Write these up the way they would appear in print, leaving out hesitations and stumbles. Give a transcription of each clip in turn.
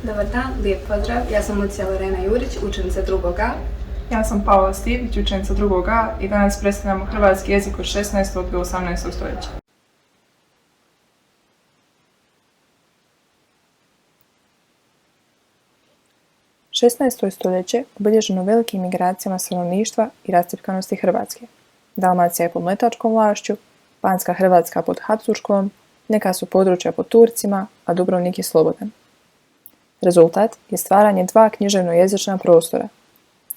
Dobar dan, lijep pozdrav. Ja sam Lucija Lorena Jurić, učenica 2. A. Ja sam Paola Stipić, učenica 2. A i danas predstavljamo hrvatski jezik od 16. do 18. stoljeća. Šesnaesto stoljeće obilježeno velikim migracijama stanovništva i rascjepkanosti Hrvatske. Dalmacija je pod mletačkom vlašću, Banska Hrvatska pod Habsburškom, neka su područja pod Turcima, a Dubrovnik je slobodan. Rezultat je stvaranje dva književno-jezična prostora,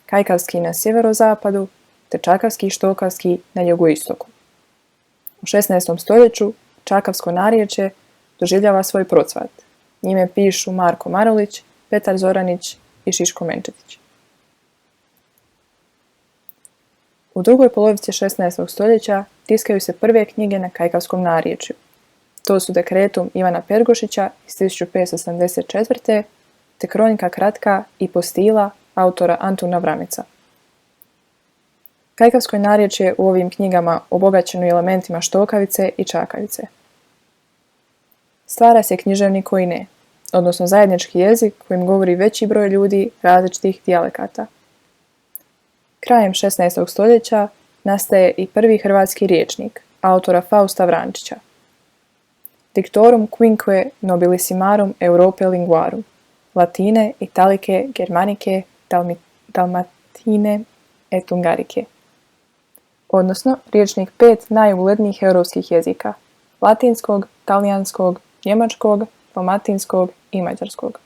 kajkavski na sjeverozapadu te čakavski i štokavski na jugoistoku. U 16. stoljeću čakavsko narječje doživljava svoj procvat. Njime pišu Marko Marulić, Petar Zoranić i Šiško Menčetić. U drugoj polovici 16. stoljeća tiskaju se prve knjige na kajkavskom narječju. To su Dekretum Ivana Pergošića iz 1574. te Kronika kratka i postila autora Antuna Vrameca. Kajkavsko narječje je u ovim knjigama obogaćeno elementima štokavice i čakavice. Stvara se književni koji ne, odnosno zajednički jezik kojim govori veći broj ljudi različitih dijalekata. Krajem 16. stoljeća nastaje i prvi hrvatski rječnik, autora Fausta Vrančića. Dictorum quinque nobilissimarum Europae linguarum, Latine, Italike, Germanike, Dalmatine et Ungarike. Odnosno, rječnik 5 najuglednijih europskih jezika, latinskog, talijanskog, njemačkog, dalmatinskog i mađarskog.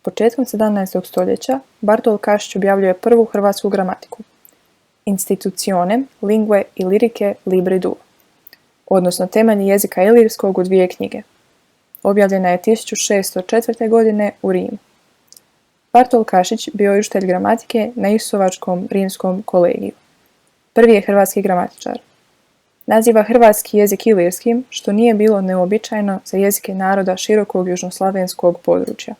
Početkom 17. stoljeća Bartol Kašić objavljuje prvu hrvatsku gramatiku, Institutionem lingue i lirike libri duo, odnosno temelji jezika ilirskog u 2 knjige. Objavljena je 1604. godine u Rimu. Bartol Kašić bio je učitelj gramatike na Isusovačkom rimskom kolegiju. Prvi je hrvatski gramatičar. Naziva hrvatski jezik ilirskim, što nije bilo neobičajno za jezike naroda širokog južnoslavenskog područja.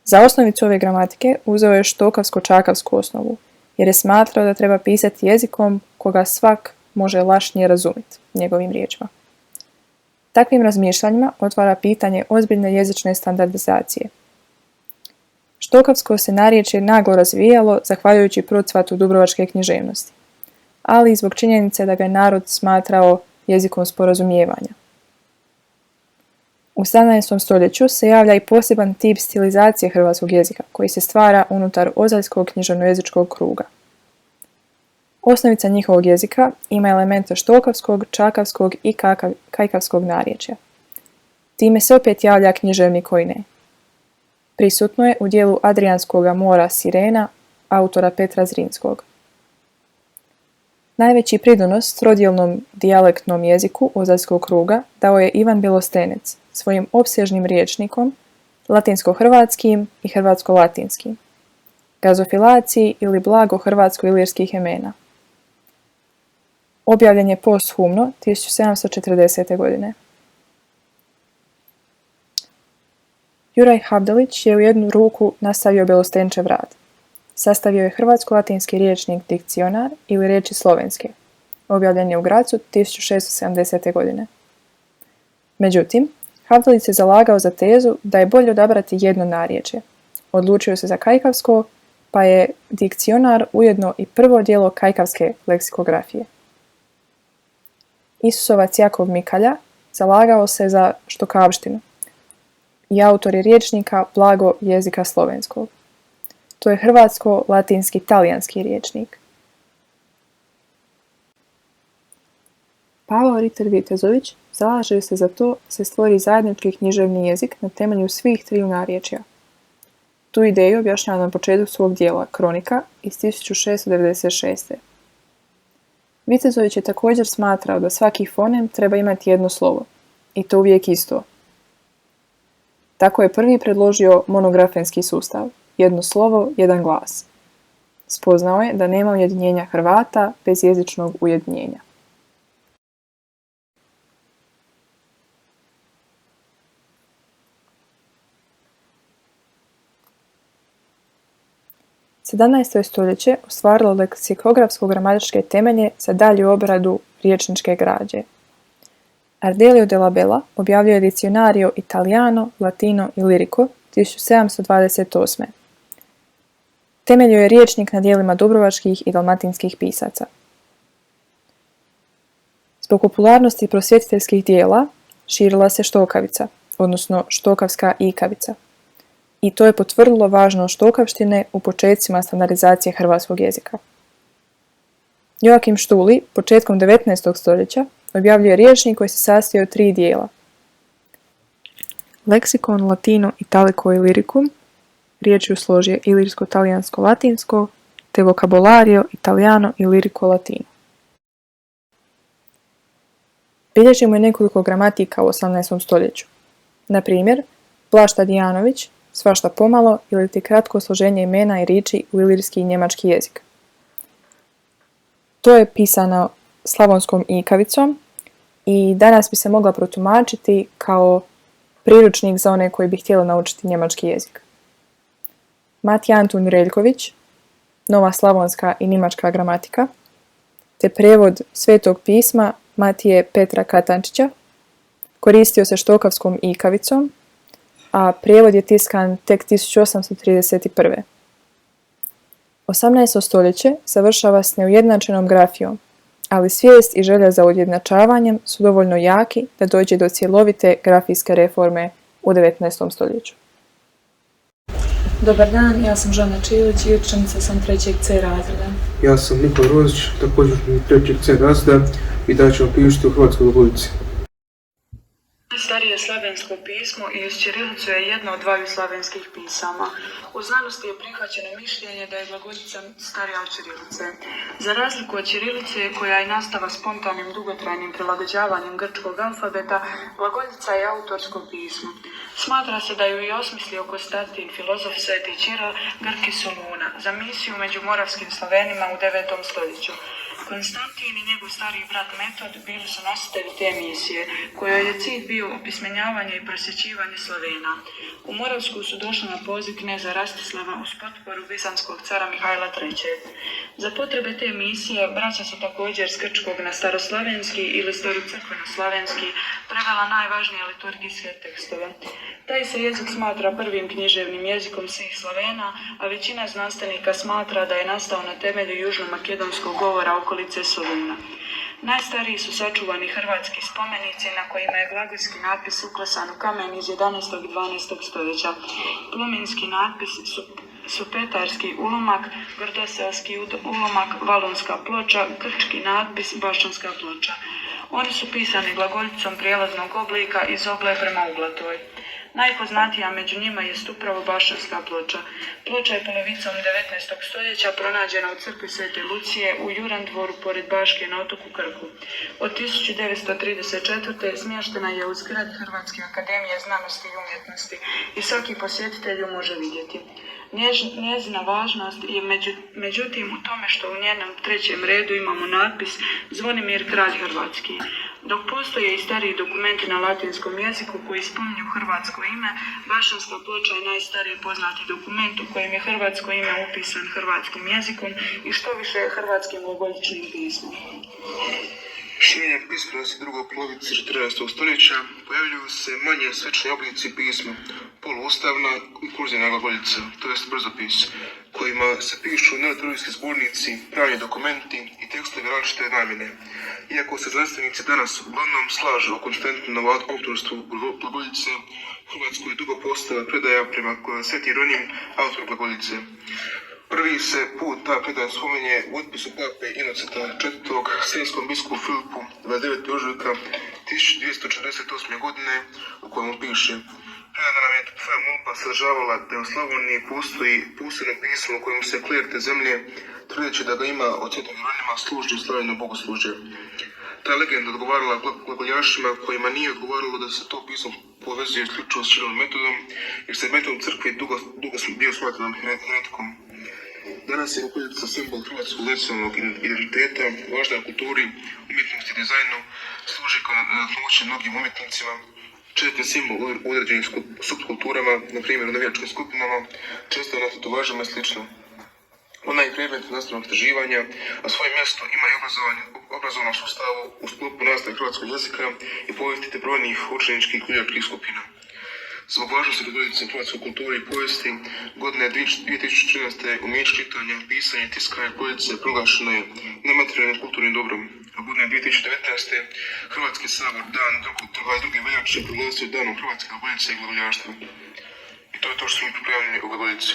Za osnovicu ove gramatike uzeo je štokavsko-čakavsku osnovu, jer je smatrao da treba pisati jezikom koga svak može lašnije razumjeti, njegovim riječima. Takvim razmišljanjima otvara pitanje ozbiljne jezične standardizacije. Štokavsko se narječje naglo razvijalo zahvaljujući procvatu dubrovačke književnosti, ali i zbog činjenice da ga je narod smatrao jezikom sporazumijevanja. U 17. stoljeću se javlja i poseban tip stilizacije hrvatskog jezika koji se stvara unutar ozaljskog književno-jezičkog kruga. Osnovica njihovog jezika ima elemente štokavskog, čakavskog i kajkavskog narječja. Time se opet javlja književni koji ne. Prisutno je u dijelu Adrijanskoga mora Sirena autora Petra Zrinskog. Najveći pridonos trodjelnom dijalektnom jeziku ozaljskog kruga dao je Ivan Bjelostenec svojim opsežnim rječnikom, latinsko-hrvatskim i hrvatsko-latinskim, gazofilaciji ili blago hrvatsko-ilirskih imena. Objavljen je posthumno 1740. godine. Juraj Havdalić je u jednu ruku nastavio Bjelostenčev rad. Sastavio je hrvatsko-latinski rječnik Dikcionar ili riječi slovenske. Objavljen je u Gracu 1670. godine. Međutim, Havdalić se zalagao za tezu da je bolje odabrati jedno narječje. Odlučio se za kajkavsko, pa je Dikcionar ujedno i prvo djelo kajkavske leksikografije. Isusovac Jakov Mikalja zalagao se za štokavštinu i autor je rječnika blago jezika slovenskog. To je hrvatsko-latinski-talijanski rječnik. Pavao Ritter Vitezović zalaže se za to da se stvori zajednički književni jezik na temelju svih 3 narječja. Tu ideju objašnjava na početku svog dijela Kronika iz 1696. Vitezović je također smatrao da svaki fonem treba imati jedno slovo, i to uvijek isto. Tako je prvi predložio monografenski sustav, jedno slovo, jedan glas. Spoznao je da nema ujedinjenja Hrvata bez jezičnog ujedinjenja. XVII. Stoljeće ostvarilo leksikografsko-gramatičke temelje za dalju obradu riječničke građe. Ardelio della Bella objavio je Dizionario Italiano, Latino i Lirico 1728. Temeljio je rječnik na dijelima dubrovačkih i dalmatinskih pisaca. Zbog popularnosti prosvjetiteljskih dijela širila se štokavica, odnosno štokavska ikavica. I to je potvrdilo važnost štokavštine u početcima standardizacije hrvatskog jezika. Joakim Štuli početkom 19. stoljeća objavljuje rječnik koji se sastoji od 3 dijela. Leksikon Latino Italico i Liricum, riječi u složi je ilirsko-talijansko-latinsko, te Vocabolario Italiano i Lirico Latino. Bilježimo je nekoliko gramatika u 18. stoljeću. Na primjer, Vlašta Dijanović, Svašta pomalo ili ti kratko složenje imena i riječi u ilirski i njemački jezik. To je pisano slavonskom ikavicom i danas bi se mogla protumačiti kao priručnik za one koji bi htjeli naučiti njemački jezik. Matija Antun Reljković, Nova slavonska i njemačka gramatika, te prijevod Svetog pisma Matije Petra Katančića, koristio se štokavskom ikavicom, a prijevod je tiskan tek 1831. 18. stoljeće završava s neujednačenom grafijom, ali svijest i želja za ujednačavanjem su dovoljno jaki da dođe do cjelovite grafijske reforme u 19. stoljeću. Dobar dan, ja sam Žana Čilić i učenica sam 3. C razreda. Ja sam Nikola Rozić, također učenik 3. C razreda i da ćemo pišiti u hrvatskoj glagoljici. Starije slavensko pismo i uz ćirilicu je jedno od 2 slavenskih pisama. U znanosti je prihvaćeno mišljenje da je glagoljica starija od ćirilice. Za razliku od ćirilice, koja je nastala spontanim dugotrajnim prilagođavanjem grčkog alfabeta, glagoljica je autorsko pismo. Smatra se da ju je osmislio Konstantin, filozof Sveti Ćiro, Grki Soluna, za misiju među moravskim Slovenima u 9. stoljeću. Konstantin i njegov stariji brat Metod bili su nositelji te misije, kojoj je cilj bio opismenjavanje i prosjećivanje Slovena. U Moravsku su došli na poziv kneza Rastislava uz potporu bizanskog cara Mihajla III. Za potrebe te misije braća su također s grčkog na staroslavenski ili starocrkvenoslavenski prevela najvažnije liturgijske tekstove. Taj se jezik smatra prvim književnim jezikom svih Slovena, a većina znanstvenika smatra da je nastao na temelju južno-makedonskog govora okolice Soluna. Najstariji su sačuvani hrvatski spomenici na kojima je glagolski natpis uklesan u kamen iz 11. i 12. stoljeća. Plominski natpis su petarski ulomak, grdoselski ulomak, valonska ploča, grčki natpis, baščanska ploča. Oni su pisani glagoljicom prijelaznog oblika iz ogle prema uglatoj. Najpoznatija među njima jest upravo baščanska ploča. Ploča je polovicom 19. stoljeća pronađena u crkvi Svete Lucije u Jurandvoru pored Baške na otoku Krku. Od 1934. smještena je u zgradi Hrvatske akademije znanosti i umjetnosti i svaki posjetitelj ju može vidjeti. Njezina važnost je međutim u tome što u njenom 3. redu imamo natpis Zvonimir kralj hrvatski. Dok postoje i stariji dokumenti na latinskom jeziku koji spominju hrvatsko ime, baščanska ploča je najstariji poznati dokument u kojem je hrvatsko ime upisan hrvatskim jezikom i što više hrvatskim glagoljičnim pismom. Širenjem pismenosti drugoj polovici 14. stoljeća pojavljuju se manje svečni oblici pisma, poluustavna i kurzivna glagoljica, to jest brzopis, kojima se pišu neliturgijski zbornici, pravni dokumenti i tekstovi različite namjene. Iako se znanstvenici danas uglavnom slažu o konstantnom autorstvu glagoljice, u Hrvatskoj je dugo postala predaja prema Sveti Jeronim, autor glagoljice. Prvi se put ta predaja spominje u otpisu pape Inoceta IV. Srijemskom biskupu Filipu 29. ožujka 1248. godine u kojem piše: predana nam je tvoja molba sadržavala da u Slavoniji postoji posebno pismo u kojem se kler te zemlje, tvrdeći da ga ima od Svetog Jeronima, služi u slavljeno bogoslužje. Ta legenda odgovarala glagoljašima kojima nije odgovaralo da se to pismo povezuje isključivo s Ćirovim metodom, jer se metodom crkve dugo bio smatran heretikom. Danas je glagoljica simbol hrvatskog nacionalnog identiteta, važna u kulturi, umjetnosti i dizajnu, služi kao pomoći mnogim umjetnicima, četni simbol u određenim subkulturama, na primjer u navijačkim skupinama, često na tetovažama i sl. Ona je predmet nastavnog istraživanja, a svoje mjesto ima i obrazovnom sustavu u sklopu nastave hrvatskog jezika i povijesti te brojnih učeničkih kuljačkih skupina. Zbog važnosti glagoljice u hrvatskoj kulturi i povijesti, godine 2013. umijeće čitanja, pisanja i tiskanja glagoljice proglašeno je nematerijalnim kulturnim dobrom, a godine 2019. Hrvatski sabor dan 22. veljače proglasio danom hrvatske glagoljice i glagoljaštva. I to je to što smo pripremljeni u glagoljici.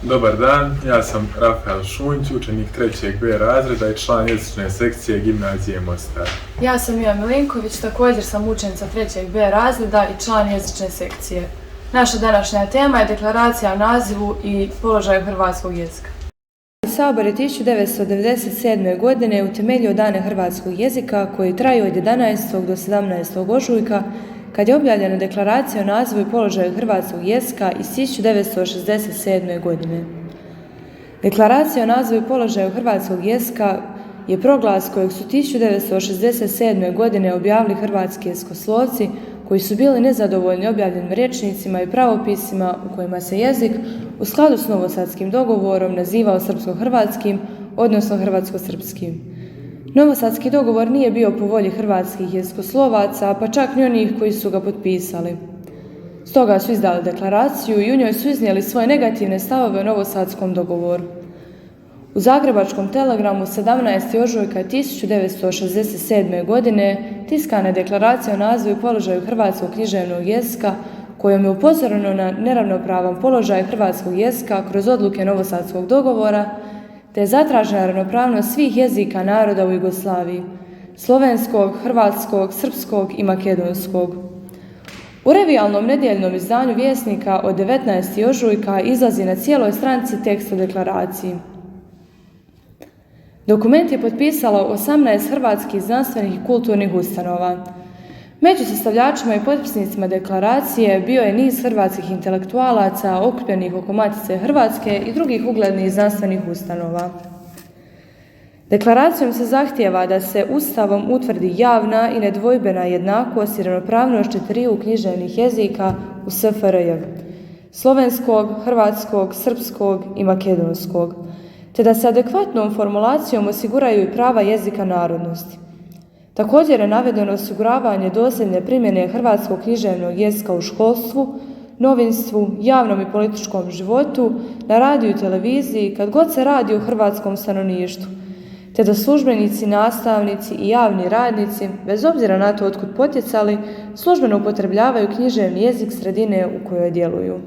Dobar dan, ja sam Rafael Šunć, učenik 3. B razreda i član jezične sekcije Gimnazije Mostar. Ja sam Mija Milinković, također sam učenica 3. B razreda i član jezične sekcije. Naša današnja tema je deklaracija o nazivu i položaju hrvatskog jezika. Sabor je 1997. godine utemeljio dane hrvatskog jezika koji traju od 11. do 17. ožujka, kad je objavljena deklaracija o nazivu i položaju hrvatskog jezika iz 1967. godine. Deklaracija o nazivu i položaju hrvatskog jezika je proglas kojeg su 1967. godine objavili hrvatski jezikoslovci koji su bili nezadovoljni objavljenim rječnicima i pravopisima u kojima se jezik u skladu s Novosadskim dogovorom nazivao srpsko-hrvatskim, odnosno hrvatsko-srpskim. Novosadski dogovor nije bio po volji hrvatskih jezikoslovaca, pa čak ni onih koji su ga potpisali. Stoga su izdali deklaraciju i u njoj su iznijeli svoje negativne stavove o Novosadskom dogovoru. U Zagrebačkom telegramu 17. ožujka 1967. godine tiskana je deklaracija o nazivu i položaju hrvatskog književnog jezika kojom je upozoreno na neravnopravan položaj hrvatskog jezika kroz odluke Novosadskog dogovora, te je zatražena ravnopravnost svih jezika naroda u Jugoslaviji, slovenskog, hrvatskog, srpskog i makedonskog. U revijalnom nedjeljnom izdanju Vjesnika od 19. ožujka izlazi na cijeloj stranici tekst o deklaraciji. Dokument je potpisalo 18 hrvatskih znanstvenih i kulturnih ustanova. Među sastavljačima i potpisnicima deklaracije bio je niz hrvatskih intelektualaca okupljenih oko Matice Hrvatske i drugih uglednih znanstvenih ustanova. Deklaracijom se zahtijeva da se Ustavom utvrdi javna i nedvojbena jednakost i ravnopravnost četiriju književnih jezika u SFRJ, slovenskog, hrvatskog, srpskog i makedonskog, te da se adekvatnom formulacijom osiguraju i prava jezika narodnosti. Također je navedeno osiguravanje dosljedne primjene hrvatskog književnog jezika u školstvu, novinstvu, javnom i političkom životu, na radiju i televiziji, kad god se radi o hrvatskom stanovništvu, te da službenici, nastavnici i javni radnici, bez obzira na to otkud potjecali, službeno upotrebljavaju književni jezik sredine u kojoj djeluju.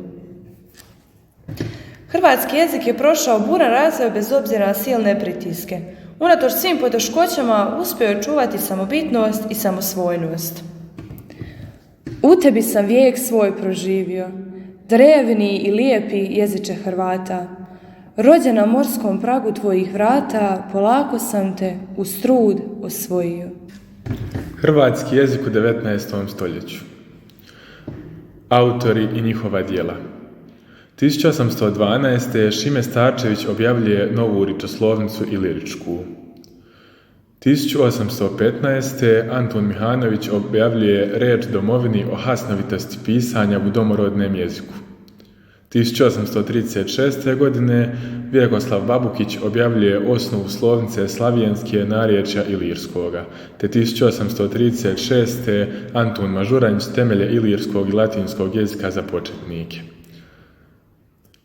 Hrvatski jezik je prošao buran razvoj bez obzira na silne pritiske. Unatoč svim poteškoćama uspio je čuvati samobitnost i samosvojnost. U tebi sam vijek svoj proživio, drevni i lijepi jeziče Hrvata. Rođen na morskom pragu tvojih vrata, polako sam te uz trud osvojio. Hrvatski jezik u 19. stoljeću. Autori i njihova djela. 1812. Šime Starčević objavljuje novu ričoslovnicu i liričku. 1815. Antun Mihanović objavljuje reč domovini o hasnovitosti pisanja u domorodnem jeziku. 1836. godine Vjekoslav Babukić objavljuje osnovu slovnice slavijenske narječja ilirskoga, te 1836. Antun Mažuranjić temelje ilirskog i latinskog jezika za početnike.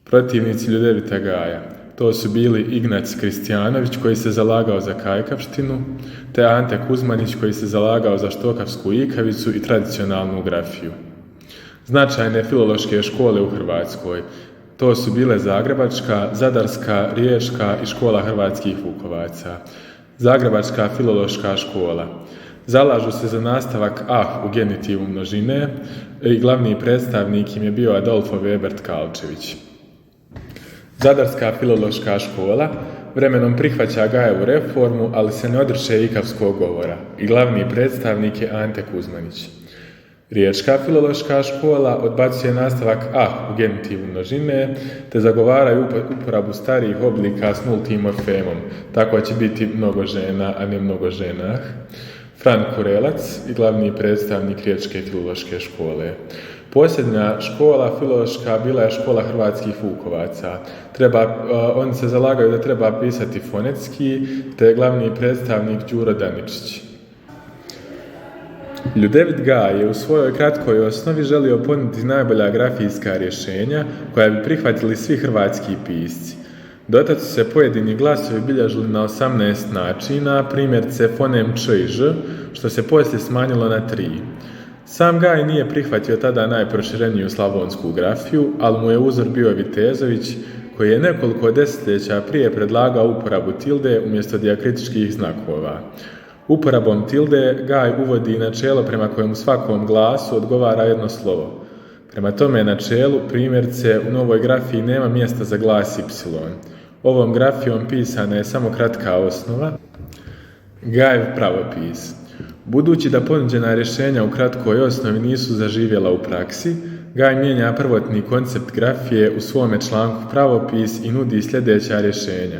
Protivnici Ljudevita Gaja. To su bili Ignac Kristijanović koji se zalagao za kajkavštinu, te Ante Kuzmanić koji se zalagao za štokavsku ikavicu i tradicionalnu grafiju. Značajne filološke škole u Hrvatskoj. To su bile Zagrebačka, Zadarska, Riječka i škola hrvatskih Vukovaca. Zagrebačka filološka škola. Zalažu se za nastavak ah u genitivu množine i glavni predstavnik im je bio Adolfo Weber Tkalčević. Zadarska filološka škola vremenom prihvaća Gajevu reformu, ali se ne odriče ikavskog govora i glavni predstavnik je Ante Kuzmanić. Riječka filološka škola odbacuje nastavak a u genitivu množine, te zagovaraju uporabu starijih oblika s nultim morfemom. Tako će biti mnogo žena, a ne mnogo ženah. Fran Kurelac i glavni predstavnik Riječke filološke škole. Posljednja škola filološka bila je škola hrvatskih Vukovaca. Oni se zalagaju da treba pisati fonetski, te je glavni predstavnik Đuro Daničić. Ljudevit Gaj je u svojoj kratkoj osnovi želio ponuditi najbolja grafijska rješenja koja bi prihvatili svi hrvatski pisci. Dotad su se pojedini glasovi bilježili na 18 načina, primjerice fonem č i ž, što se poslije smanjilo na 3. Sam Gaj nije prihvatio tada najprošireniju slavonsku grafiju, ali mu je uzor bio Vitezović, koji je nekoliko desetljeća prije predlagao uporabu tilde umjesto dijakritičkih znakova. Uporabom tilde Gaj uvodi načelo prema kojem svakom glasu odgovara jedno slovo. Prema tome načelu, primjerice, u novoj grafiji nema mjesta za glas y. Ovom grafijom pisana je samo kratka osnova, Gajev pravopis. Budući da ponuđena rješenja u kratkoj osnovi nisu zaživjela u praksi, Gaj mijenja prvotni koncept grafije u svome članku pravopis i nudi sljedeća rješenja.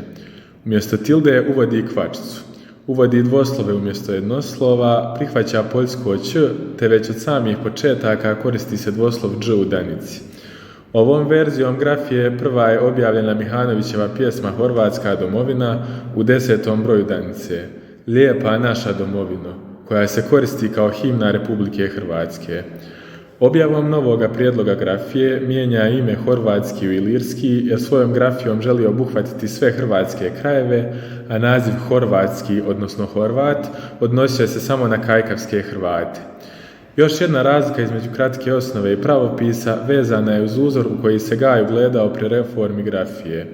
Umjesto tilde uvodi kvačicu, uvodi dvoslove umjesto jednoslova, prihvaća poljsko ć, te već od samih početaka koristi se dvoslov dž u danici. Ovom verzijom grafije prva je objavljena Mihanovićeva pjesma Horvatska domovina u 10. broju danice, Lijepa naša domovino, koja se koristi kao himna Republike Hrvatske. Objavom novoga prijedloga grafije mijenja ime horvatski u ilirski jer svojom grafijom želi obuhvatiti sve hrvatske krajeve, a naziv horvatski, odnosno Horvat, odnosio se samo na kajkavske Hrvate. Još jedna razlika između kratke osnove i pravopisa vezana je uz uzor u koji se Gaj ugledao pri reformi grafije.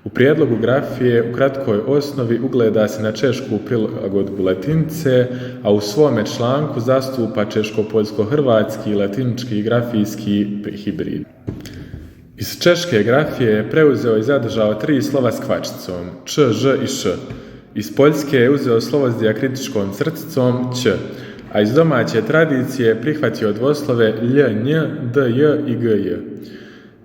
U prijedlogu grafije u kratkoj osnovi ugleda se na češku prilagodbu latinice, a u svome članku zastupa češko-poljsko-hrvatski i latinički grafijski hibrid. Iz češke grafije je preuzeo i zadržao 3 slova s kvačicom, č, ž i š. Iz poljske je uzeo slovo s dijakritičkom crticom ć, a iz domaće tradicije je prihvatio dvoslove lj, nj, d, j i g, j.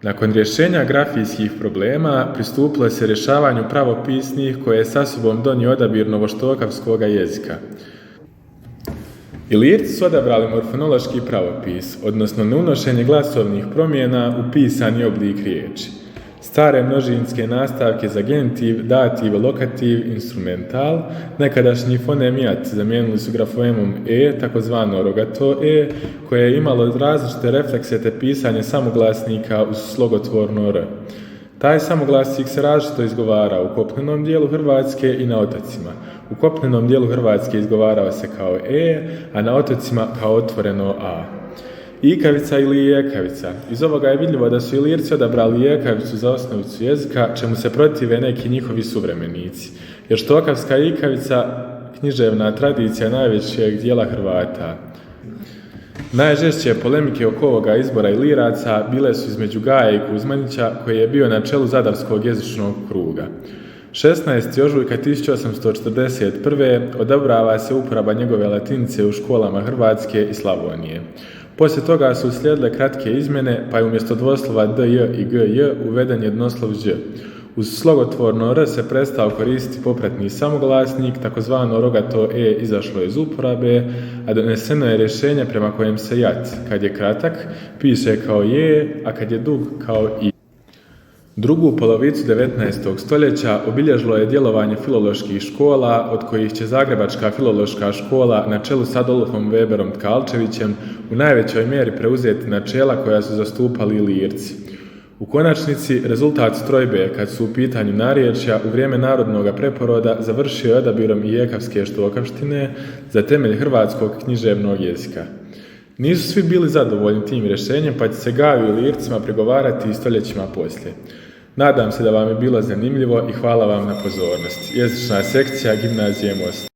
Nakon rješenja grafijskih problema pristupilo se rješavanju pravopisnih koje je sa sobom donio odabir novoštokavskog jezika. Ilirci su odabrali morfonološki pravopis, odnosno neunošenje glasovnih promjena u pisani oblik riječi. Stare množinske nastavke za genitiv, dativ, lokativ, instrumental, nekadašnji fonem jat zamijenili su grafemom e, takozvano rogato e, koje je imalo različite reflekse te pisanje samoglasnika uz slogotvorno r. Taj samoglasnik se različito izgovara u kopnenom dijelu Hrvatske i na otocima. U kopnenom dijelu Hrvatske izgovarao se kao e, a na otocima kao otvoreno a. Ikavica ili jekavica. Iz ovoga je vidljivo da su Ilirci odabrali jekavicu za osnovicu jezika, čemu se protive neki njihovi suvremenici. Jer štokavska ikavica književna tradicija najvećeg dijela Hrvata. Najžešće polemike oko ovoga izbora Iliraca bile su između Gaja i Kuzmanića, koji je bio na čelu Zadarskog jezičnog kruga. 16. ožujka 1841. odobrava se uporaba njegove latinice u školama Hrvatske i Slavonije. Poslije toga su uslijedile kratke izmjene, pa je umjesto dvoslova d, j i g, j uveden jednoslov ž. Uz slogotvorno r se prestao koristiti popratni samoglasnik, takozvano rogato e izašlo iz uporabe, a doneseno je rješenje prema kojem se jat, kad je kratak, piše kao je, a kad je dug kao i. Drugu polovicu 19. stoljeća obilježilo je djelovanje filoloških škola, od kojih će Zagrebačka filološka škola na čelu s Adolfom Weberom Tkalčevićem u najvećoj mjeri preuzeti načela koja su zastupali Ilirci. U konačnici, rezultat strojbe, kad su u pitanju narječja, u vrijeme narodnog preporoda završio je odabirom i jekavske štokavštine za temelj hrvatskog književnog jezika. Nisu svi bili zadovoljni tim rješenjem, pa će se Gaju i Ilircima pregovarati i stoljećima poslije. Nadam se da vam je bilo zanimljivo i hvala vam na pozornosti. Jezična sekcija Gimnazije Most.